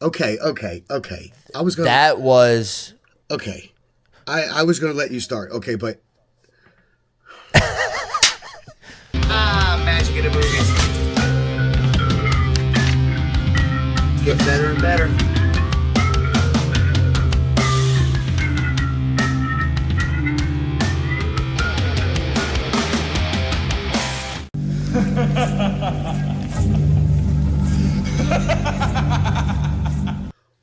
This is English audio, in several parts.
Okay. I was gonna. That was Okay. I was gonna let you start. Okay, but. Magic in the movies. Get better and better.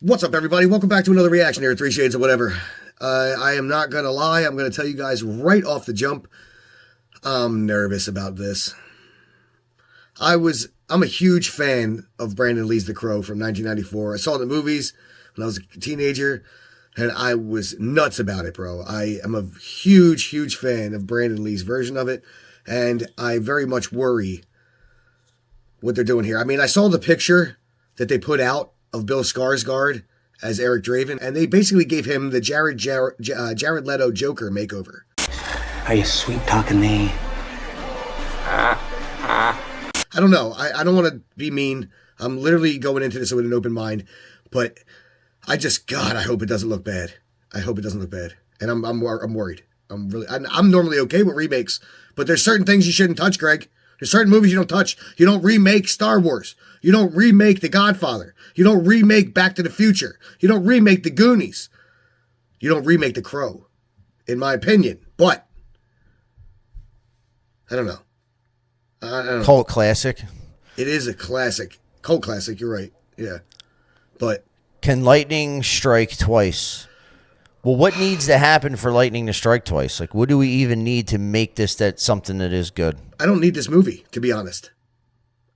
What's up, everybody? Welcome back to another reaction here at 3 Shades of Whatever. I am not going to lie. I'm going to tell you guys right off the jump. I'm nervous about this. I'm a huge fan of Brandon Lee's The Crow from 1994. I saw it in the movies when I was a teenager, and I was nuts about it, bro. I am a huge fan of Brandon Lee's version of it, and I very much worry what they're doing here. I mean, I saw the picture that they put out of Bill Skarsgård as Eric Draven, and they basically gave him the Jared Leto Joker makeover. Are you sweet-talking me? I don't know. I don't want to be mean. I'm literally going into this with an open mind, but God, I hope it doesn't look bad. I hope it doesn't look bad, and I'm worried. I'm normally okay with remakes, but there's certain things you shouldn't touch, Greg. There's certain movies you don't touch. You don't remake Star Wars. You don't remake The Godfather. You don't remake Back to the Future. You don't remake The Goonies. You don't remake The Crow, in my opinion. But I don't know. cult classic. It is a classic. Cult classic, you're right. Yeah. But Can lightning strike twice? Well, what needs to happen for lightning to strike twice? Like, what do we even need to make this something that is good? I don't need this movie, to be honest.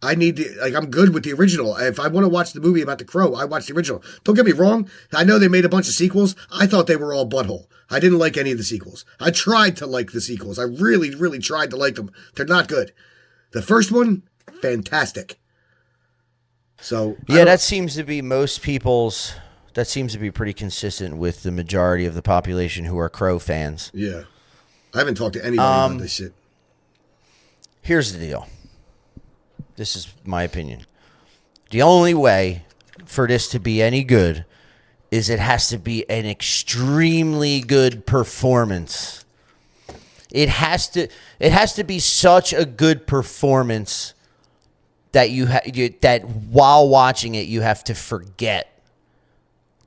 I'm good with the original. If I want to watch the movie about The Crow, I watch the original. Don't get me wrong. I know they made a bunch of sequels. I thought they were all butthole. I didn't like any of the sequels. I tried to like the sequels. I really tried to like them. They're not good. The first one, fantastic. So yeah, that seems to be most people's. That seems to be pretty consistent with the majority of the population who are Crow fans. Yeah. I haven't talked to anybody about this shit. Here's the deal. This is my opinion. The only way for this to be any good is it has to be an extremely good performance. It has to be such a good performance that that while watching it you have to forget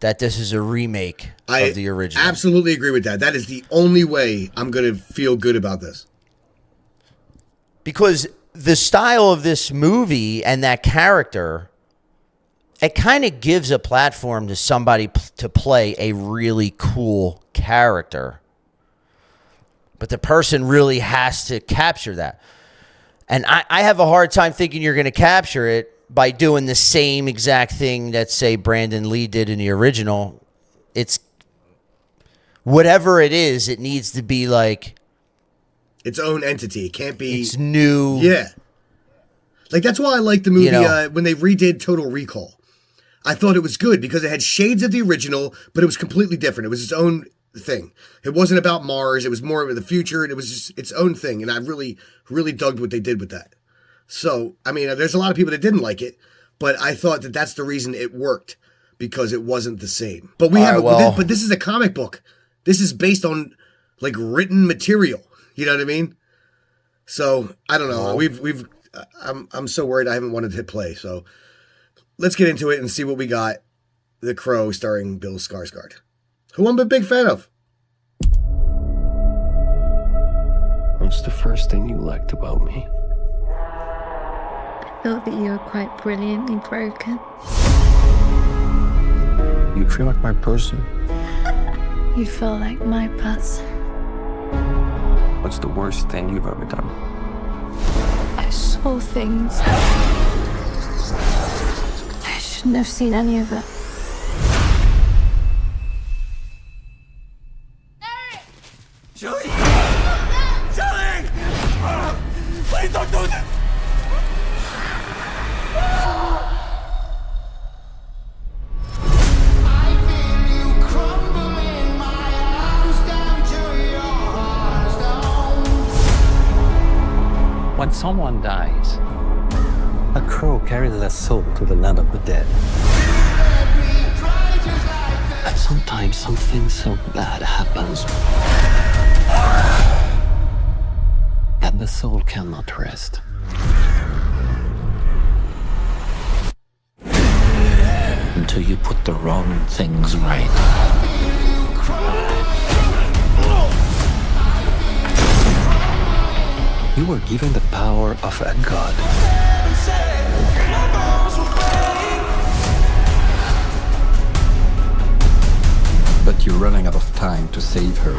that this is a remake of the original. I absolutely agree with that. That is the only way I'm going to feel good about this. Because the style of this movie and that character, it kind of gives a platform to somebody to play a really cool character. But the person really has to capture that. And I have a hard time thinking you're going to capture it by doing the same exact thing that, say, Brandon Lee did in the original. It's whatever it is, it needs to be like its own entity. It can't be. It's new. Yeah. Like, that's why I like the movie when they redid Total Recall. I thought it was good because it had shades of the original, but it was completely different. It was its own thing. It wasn't about Mars. It was more of the future, and it was just its own thing. And I really dug what they did with that. So, I mean, there's a lot of people that didn't like it, but I thought that that's the reason it worked, because it wasn't the same. But but this is a comic book. This is based on like written material. You know what I mean? So I don't know. I'm so worried I haven't wanted to hit play. So let's get into it and see what we got. The Crow starring Bill Skarsgård, who I'm a big fan of. What's the first thing you liked about me? I thought that you were quite brilliantly broken. You feel like my person? You feel like my person. What's the worst thing you've ever done? I saw things. I shouldn't have seen any of it. Julie! Julie! Please don't do this! When someone dies, a crow carries their soul to the land of the dead. time something so bad happens that the soul cannot rest. Until you put the wrong things right. You were given the power of a god. But you're running out of time to save her.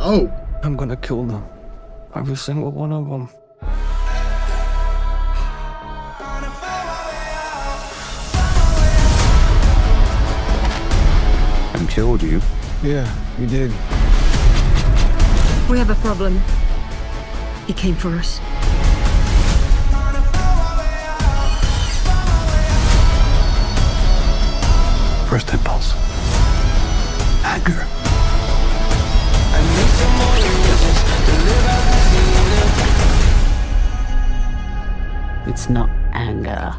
Oh. I'm gonna kill them. Every single one of them. And killed you? Yeah, you did. We have a problem. He came for us. First impulse. Anger. It's not anger.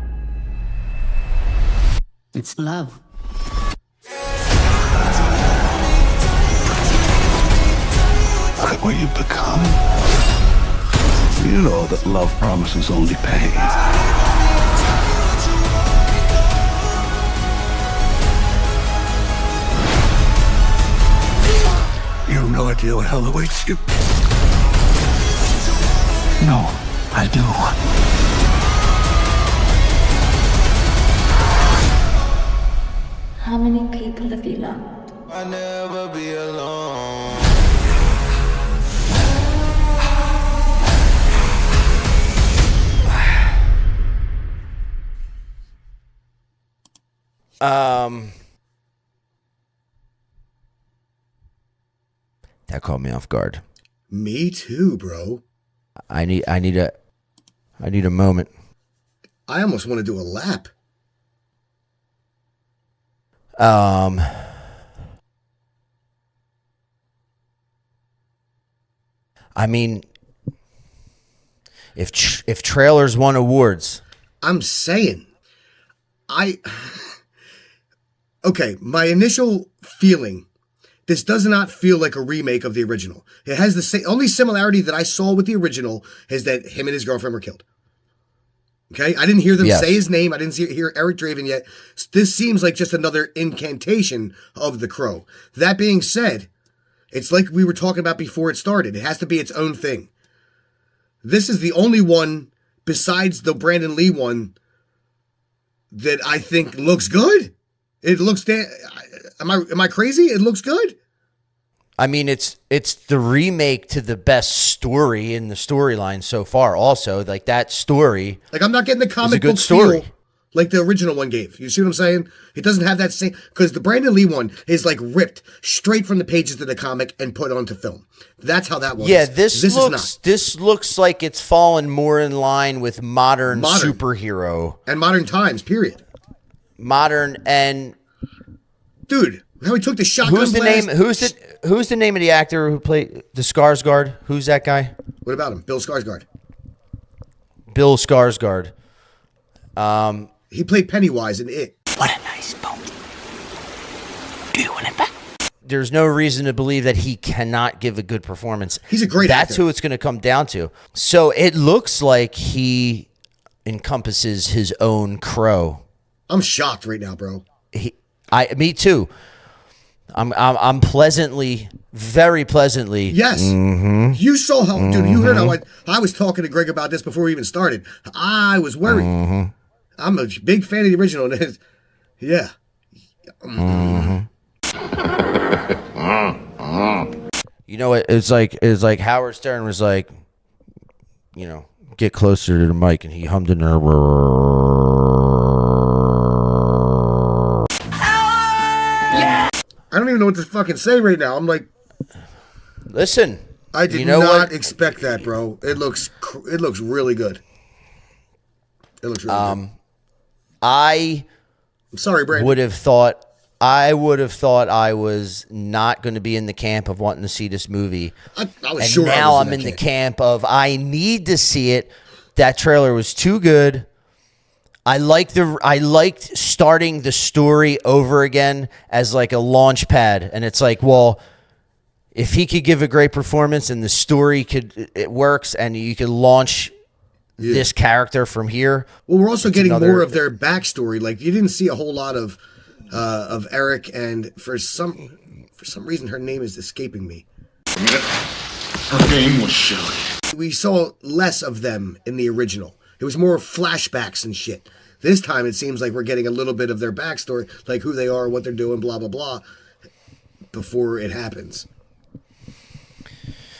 It's love. Look at what you've become. You know that love promises only pain. You have no idea what hell awaits you. No, I do. How many people have you loved? I'll never be alone. That caught me off guard. Me too, bro. I need a moment. I almost want to do a lap. I mean, if trailers won awards, I'm saying, okay, my initial feeling, this does not feel like a remake of the original. It has the only similarity that I saw with the original is that him and his girlfriend were killed. Okay, I didn't hear them say his name. I didn't hear Eric Draven yet. This seems like just another incantation of the Crow. That being said, it's like we were talking about before it started. It has to be its own thing. This is the only one besides the Brandon Lee one that I think looks good. It looks. Am I crazy? It looks good. I mean, it's the remake to the best story in the storyline so far. Also, like that story, like I'm not getting the comic book story feel like the original one gave. You see what I'm saying? It doesn't have that same, because the Brandon Lee one is like ripped straight from the pages of the comic and put onto film. That's how that one is. Yeah, this looks like it's fallen more in line with modern superhero and modern times. Period. Modern and dude, how he took the shotgun. Who's the blast? name? Who's the name of the actor who played the Skarsgård? Who's that guy? What about him? Bill Skarsgård. Bill Skarsgård. He played Pennywise in It. What a nice boat. Do you want it back? There's no reason to believe that he cannot give a good performance. He's a great actor. That's who it's going to come down to. So it looks like he encompasses his own Crow. I'm shocked right now, bro. Me too. I'm pleasantly, very pleasantly. Yes. Mm-hmm. You saw how, dude, you heard how I was talking to Greg about this before we even started. I was worried. Mm-hmm. I'm a big fan of the original. Yeah. You know what? It's like Howard Stern was like, you know, get closer to the mic, and he hummed in there. I don't even know what to fucking say right now. I'm like, listen. I did not expect that, bro. It looks really good. It looks really good. I'm sorry, Brandon. I would have thought I was not going to be in the camp of wanting to see this movie. I was and sure. Now I'm in the camp of I need to see it. That trailer was too good. I liked starting the story over again as like a launch pad, and it's like, well, if he could give a great performance and the story it works, and you could launch this character from here. Well, we're also getting more of their backstory. Like, you didn't see a whole lot of Eric, and for some reason her name is escaping me. Her game was silly. We saw less of them in the original. It was more flashbacks and shit. This time it seems like we're getting a little bit of their backstory, like who they are, what they're doing, blah, blah, blah, before it happens.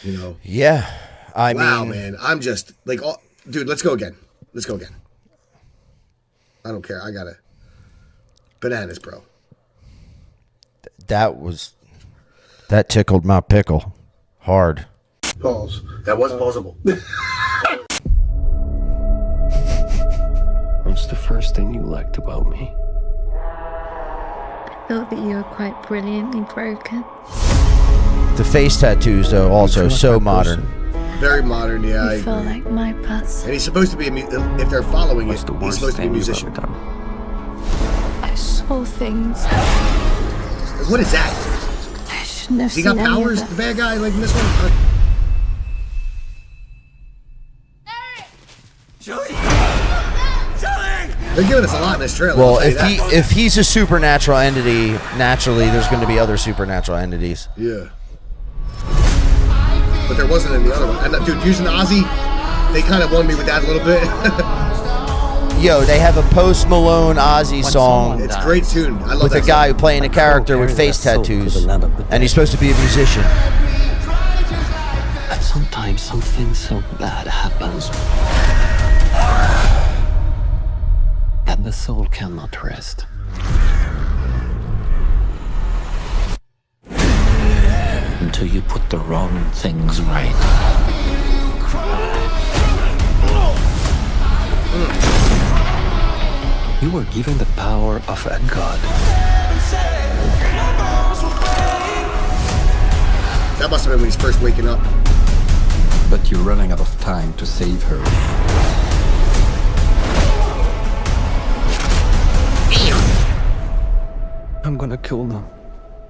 You know? Yeah. I mean, man. I'm just like, dude, let's go again. I don't care. I got to. Bananas, bro. That tickled my pickle hard. Pause. That was plausible. What's the first thing you liked about me? I thought that you were quite brilliantly broken. The face tattoos, though, also so modern. Very modern, yeah. I feel agree. like my person. And he's supposed to be if they're following it, he's supposed to be a musician. I saw things. What is that? I shouldn't have He got powers, the bad guy, like in this one? They're giving us a lot in this trailer. Well, if he's a supernatural entity, naturally there's going to be other supernatural entities. Yeah. But there wasn't in the other one. And dude, using Ozzy, they kind of won me with that a little bit. Yo, they have a Post Malone Ozzy song. It's a great tune. I love with that a guy song. playing a character with face tattoos, and he's supposed to be a musician. And sometimes something so bad happens that the soul cannot rest. Until you put the wrong things right. You were given the power of a god. That must have been when he's first waking up. But you're running out of time to save her. I'm gonna kill them.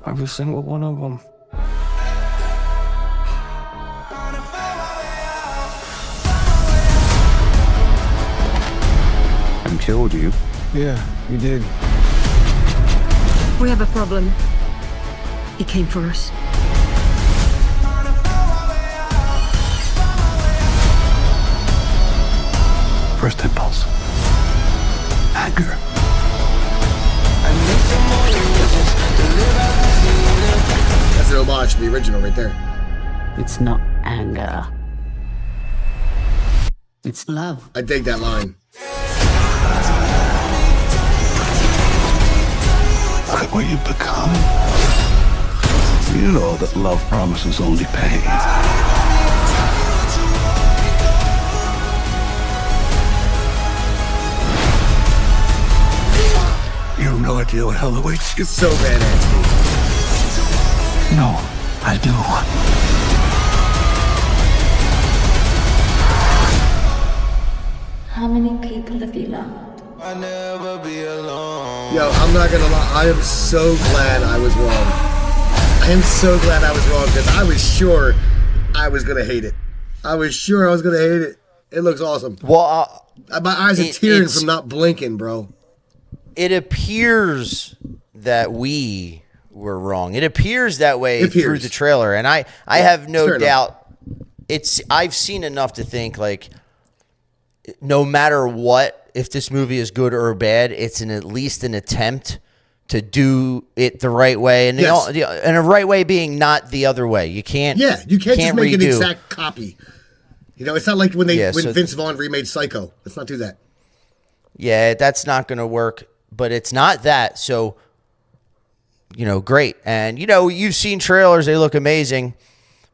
Every single one of them. And killed you. Yeah, you did. We have a problem. He came for us. First impulse. Anger. That's an homage to the original right there. It's not anger. It's love. I dig that line. Look at what you've become. You know that love promises only pain. You have no idea what hell awaits you. It's so badass, dude. No, I do. How many people have you loved? I'll never be alone. Yo, I'm not gonna lie. I am so glad I was wrong. I am so glad I was wrong because I was sure I was gonna hate it. I was sure I was gonna hate it. It looks awesome. Well, my eyes are tearing from not blinking, bro. It appears that we were wrong. It appears that way through the trailer, and I have no doubt. I've seen enough to think like, no matter what, if this movie is good or bad, it's at least an attempt to do it the right way, and and a right way being not the other way. You can't. Yeah, you can't just make redo. an exact copy. You know, it's not like when Vince Vaughn remade Psycho. Let's not do that. Yeah, that's not going to work. But it's not that. So, great. And you've seen trailers; they look amazing.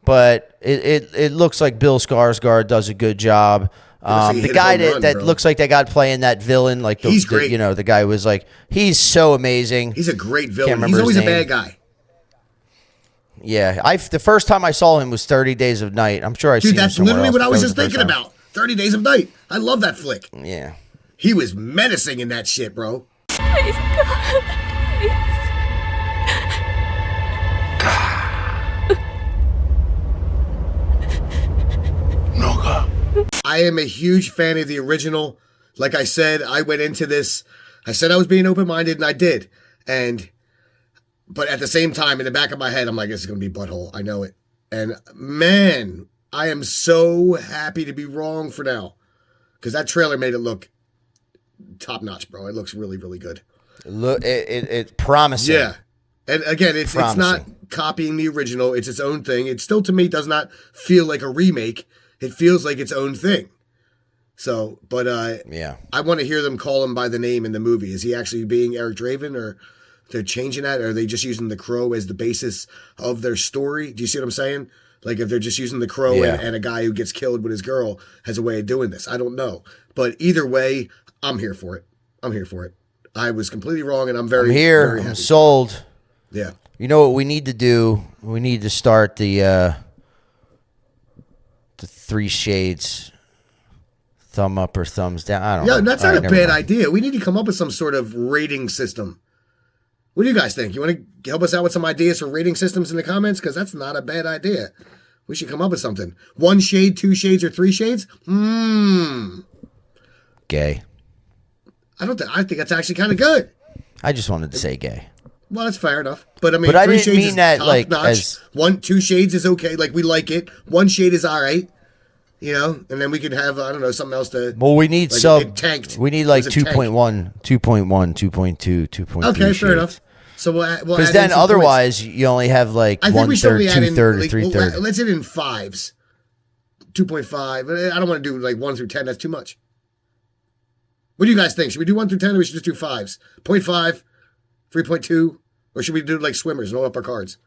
But it looks like Bill Skarsgård does a good job. The guy that looks like that guy playing that villain, like he's great. The guy was like, he's so amazing. He's a great villain. He's always a bad guy. Yeah, the first time I saw him was 30 Days of Night. I'm sure I've seen him somewhere else. Dude, that's literally what I was just thinking about. 30 Days of Night. I love that flick. Yeah. He was menacing in that shit, bro. Please, God. Please. No, God. I am a huge fan of the original. Like I said, I went into this, I said I was being open-minded, and I did. But at the same time, in the back of my head, I'm like, this is going to be butthole. I know it. And man, I am so happy to be wrong for now. Because that trailer made it look top-notch, bro. It looks really, really good. Look, it's promising. Yeah. And again, it's not copying the original. It's its own thing. It still, to me, does not feel like a remake. It feels like its own thing. So, but yeah, I want to hear them call him by the name in the movie. Is he actually being Eric Draven, or they're changing that? Or are they just using the Crow as the basis of their story? Do you see what I'm saying? Like if they're just using the Crow and a guy who gets killed with his girl has a way of doing this. I don't know. But either way, I'm here for it. I'm here for it. I was completely wrong, and I'm very very happy. I'm sold. Yeah. You know what we need to do? We need to start the 3 shades, thumb up or thumbs down. I don't know. Yeah, that's not a bad idea. We need to come up with some sort of rating system. What do you guys think? You want to help us out with some ideas for rating systems in the comments? Because that's not a bad idea. We should come up with something. 1 shade, 2 shades, or 3 shades? Gay. I think that's actually kind of good. I just wanted to say gay. Well, that's fair enough. But I mean, but I 3 didn't shades mean is that top like notch. as 2 shades is okay. Like we like it. 1 shade is all right. You know, and then we can have I don't know something else to. Well, we need like it tanked. We need like 2.1, 2.1, 2.2, 2.3. Okay, fair enough. So we'll because then otherwise you only have like 1/3, 2/3, or 3/3. Let's hit in 5s. 2.5. I don't want to do like 1 through 10. That's too much. What do you guys think? Should we do 1 through 10, or we should just do 5s? 0.5, 3.2, or should we do like swimmers and roll up our cards?